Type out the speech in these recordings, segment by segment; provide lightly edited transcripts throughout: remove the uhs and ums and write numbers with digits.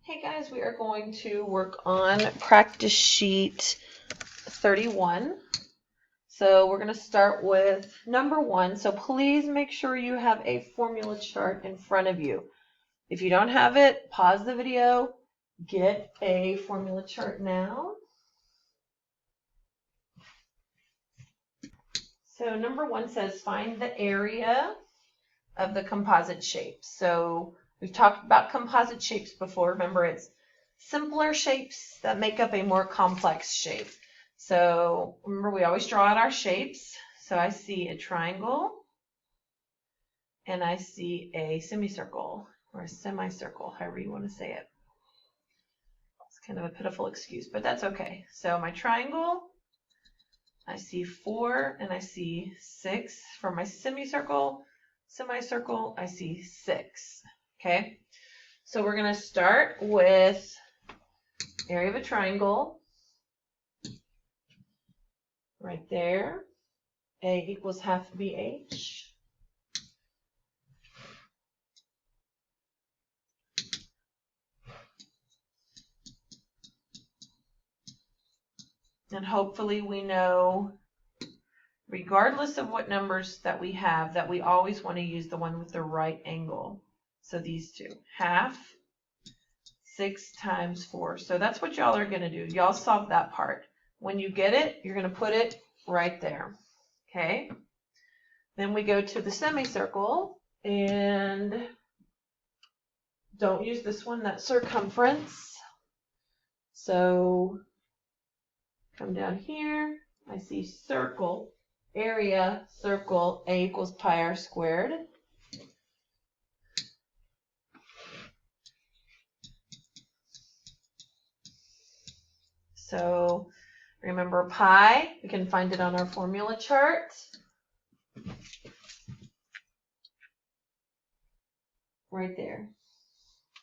Hey guys, we are going to work on practice sheet 31. So we're going to start with number 1. So please make sure you have a formula chart in front of you. If you don't have it, pause the video, get a formula chart now. So number 1 says find the area of the composite shapes. So we've talked about composite shapes before. Remember, it's simpler shapes that make up a more complex shape. So remember, we always draw out our shapes. So I see a triangle and I see a semicircle or a semicircle, however you want to say it. It's kind of a pitiful excuse, but that's okay. So my triangle, I see 4 and I see 6. For my semicircle, I see 6. Okay, so we're going to start with area of a triangle right there. A equals half BH. And hopefully we know, regardless of what numbers that we have, that we always want to use the one with the right angle. So these two, half 6 times 4. So that's what y'all are going to do. Y'all solve that part. When you get it, you're going to put it right there. Okay. Then we go to the semicircle, and don't use this one, that's circumference. So come down here, I see circle, area, circle, A equals pi r squared. So remember pi, we can find it on our formula chart. Right there.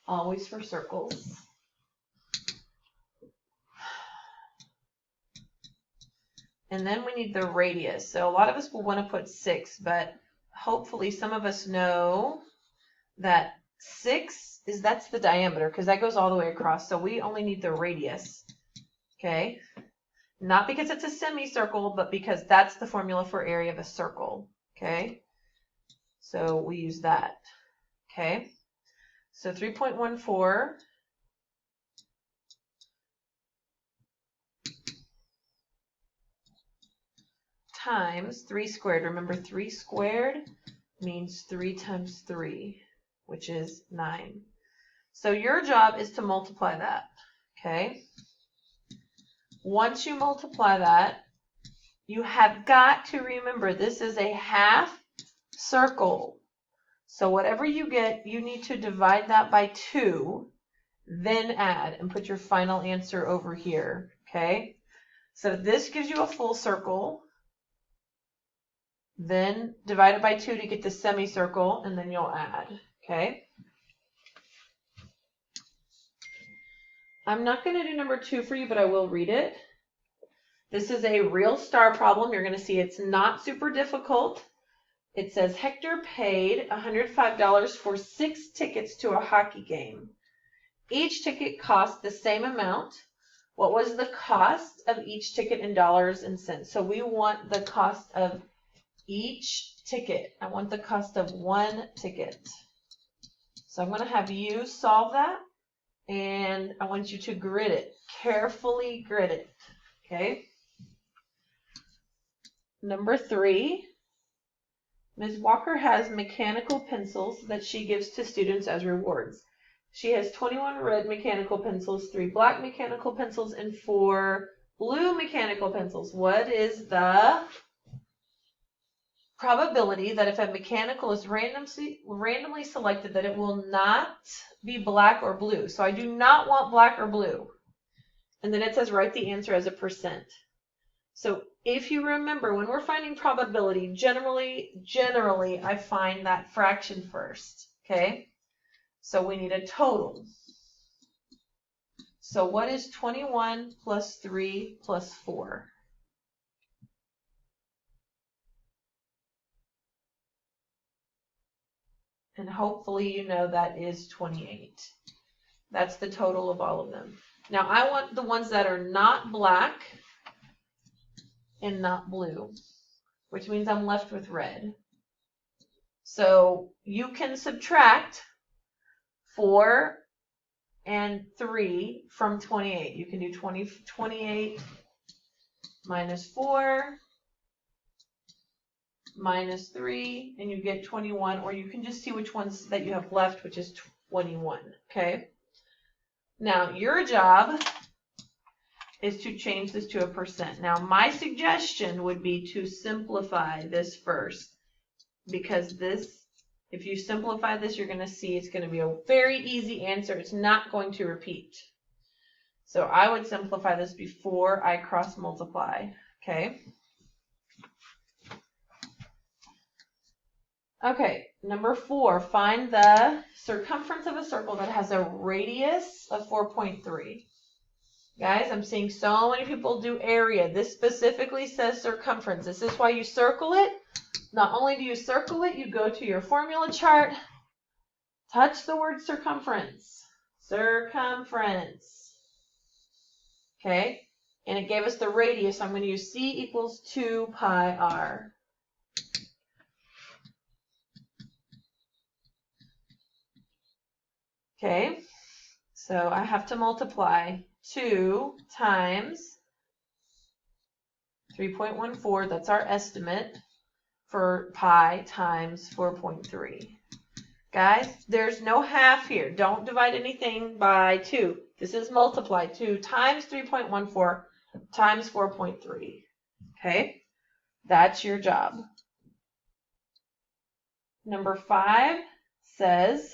Always for circles. And then we need the radius. So a lot of us will want to put 6, but hopefully some of us know that 6 that's the diameter, because that goes all the way across. So we only need the radius. Okay? Not because it's a semicircle, but because that's the formula for area of a circle. Okay? So we use that. Okay? So 3.14 times 3 squared. Remember, 3 squared means 3 times 3, which is 9. So your job is to multiply that. Okay? Once you multiply that, you have got to remember this is a half circle. So whatever you get, you need to divide that by 2, then add and put your final answer over here. Okay? So this gives you a full circle. Then divide it by 2 to get the semicircle, and then you'll add. Okay? I'm not going to do number 2 for you, but I will read it. This is a real star problem. You're going to see it's not super difficult. It says Hector paid $105 for 6 tickets to a hockey game. Each ticket cost the same amount. What was the cost of each ticket in dollars and cents? So we want the cost of each ticket. I want the cost of one ticket. So I'm going to have you solve that, and I want you to grid it. Carefully grid it. Okay? Number 3, Ms. Walker has mechanical pencils that she gives to students as rewards. She has 21 red mechanical pencils, 3 black mechanical pencils, and 4 blue mechanical pencils. What is the probability that if a mechanical is randomly selected that it will not be black or blue? So I do not want black or blue. And then it says write the answer as a percent. So if you remember, when we're finding probability, generally I find that fraction first. Okay? So we need a total. So what is 21 plus 3 plus 4? And hopefully you know that is 28. That's the total of all of them. Now I want the ones that are not black and not blue, which means I'm left with red. So you can subtract 4 and 3 from 28. You can do 28 minus 4 minus 3, and you get 21, or you can just see which ones that you have left, which is 21, okay? Now, your job is to change this to a percent. Now, my suggestion would be to simplify this first, because this, if you simplify this, you're going to see it's going to be a very easy answer. It's not going to repeat. So I would simplify this before I cross multiply, okay? Okay, number 4, find the circumference of a circle that has a radius of 4.3. Guys, I'm seeing so many people do area. This specifically says circumference. This is why you circle it. Not only do you circle it, you go to your formula chart, touch the word circumference. Circumference. Okay, and it gave us the radius. I'm going to use C equals 2 pi r. Okay, so I have to multiply 2 times 3.14, that's our estimate, for pi times 4.3. Guys, there's no half here. Don't divide anything by 2. This is multiply 2 times 3.14 times 4.3. Okay, that's your job. Number 5 says,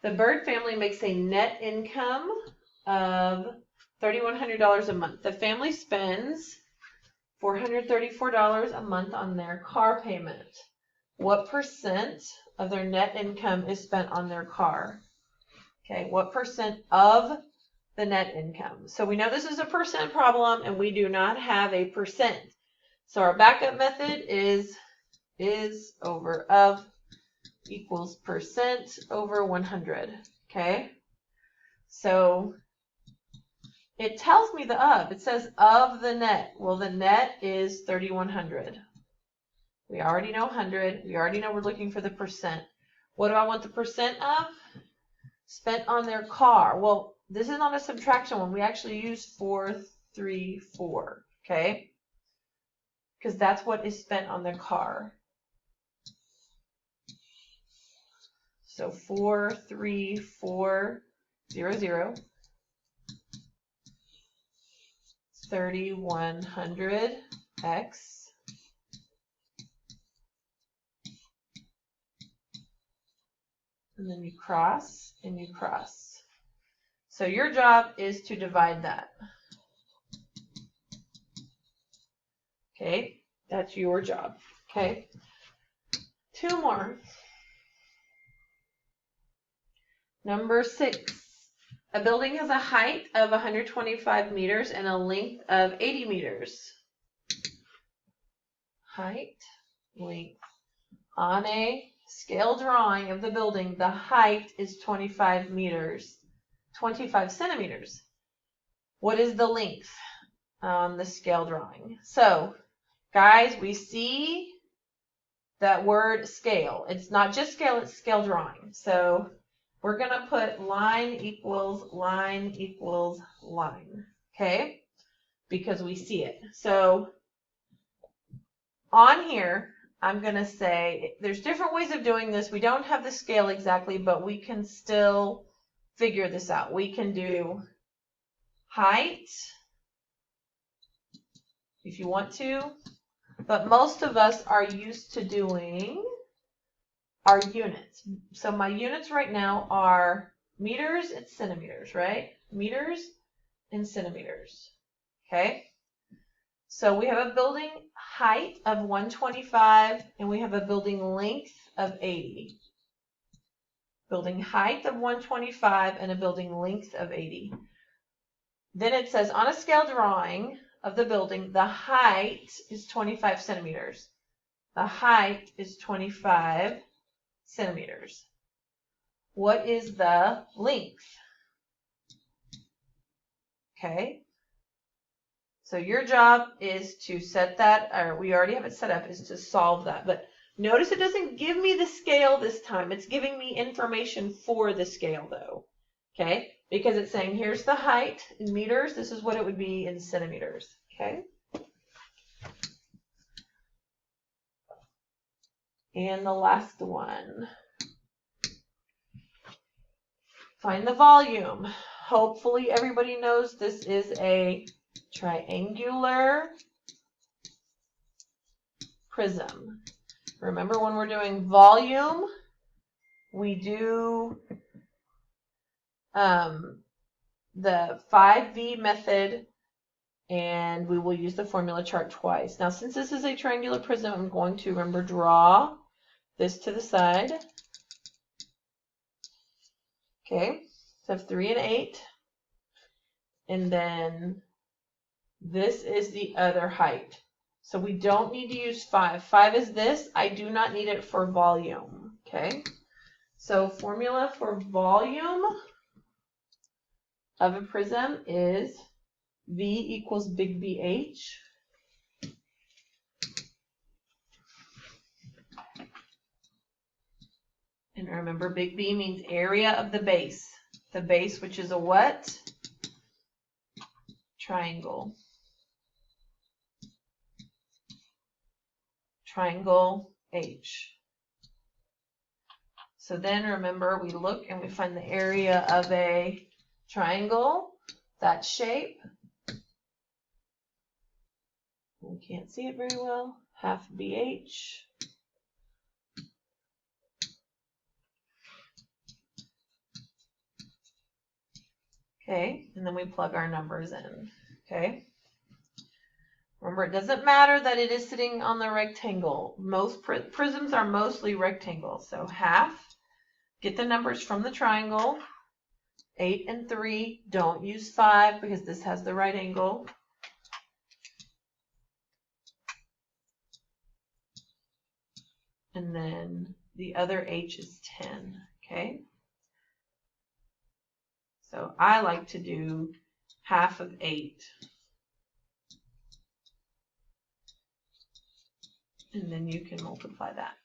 the Bird family makes a net income of $3,100 a month. The family spends $434 a month on their car payment. What percent of their net income is spent on their car? Okay, what percent of the net income? So we know this is a percent problem, and we do not have a percent. So our backup method is over of equals percent over 100. Okay, so it tells me the of. It says of the net. Well, the net is 3,100. We already know 100. We already know we're looking for the percent. What do I want the percent of? Spent on their car. Well, this is not a subtraction one. We actually use 434. Okay, because that's what is spent on their car. So 43400, 3,100 x and then you cross and you cross. So your job is to divide that. Okay, that's your job. Okay, 2 more. Number 6, a building has a height of 125 meters and a length of 80 meters. Height, length. On a scale drawing of the building, the height is 25 centimeters. What is the length on the scale drawing? So, guys, we see that word scale. It's not just scale, it's scale drawing. So we're going to put line equals line equals line, okay? Because we see it. So on here, I'm going to say, there's different ways of doing this. We don't have the scale exactly, but we can still figure this out. We can do height, if you want to, but most of us are used to doing our units. So my units right now are meters and centimeters, right? Meters and centimeters, okay? So we have a building height of 125 and we have a building length of 80. Building height of 125 and a building length of 80. Then it says on a scale drawing of the building, the height is 25 centimeters. The height is 25 centimeters. What is the length? okay? So your job is to set that, or we already have it set up, is to solve that. But notice it doesn't give me the scale this time. It's giving me information for the scale though, okay? Because it's saying here's the height in meters. This is what it would be in centimeters, okay? And the last one. Find the volume. Hopefully everybody knows this is a triangular prism. Remember when we're doing volume, we do the 5V method, and we will use the formula chart twice. Now, since this is a triangular prism, I'm going to, remember, draw this to the side. Okay, so I have 3 and 8. And then this is the other height. So we don't need to use 5. 5 is this. I do not need it for volume. Okay, so formula for volume of a prism is V equals big BH. And remember, big B means area of the base. The base, which is a what? Triangle. Triangle H. So then remember, we look and we find the area of a triangle, that shape. We can't see it very well. Half BH. Okay, and then we plug our numbers in. Okay. Remember, it doesn't matter that it is sitting on the rectangle. Most prisms are mostly rectangles. So half, get the numbers from the triangle. 8 and 3, don't use 5 because this has the right angle. And then the other H is 10, okay? So I like to do half of 8. And then you can multiply that.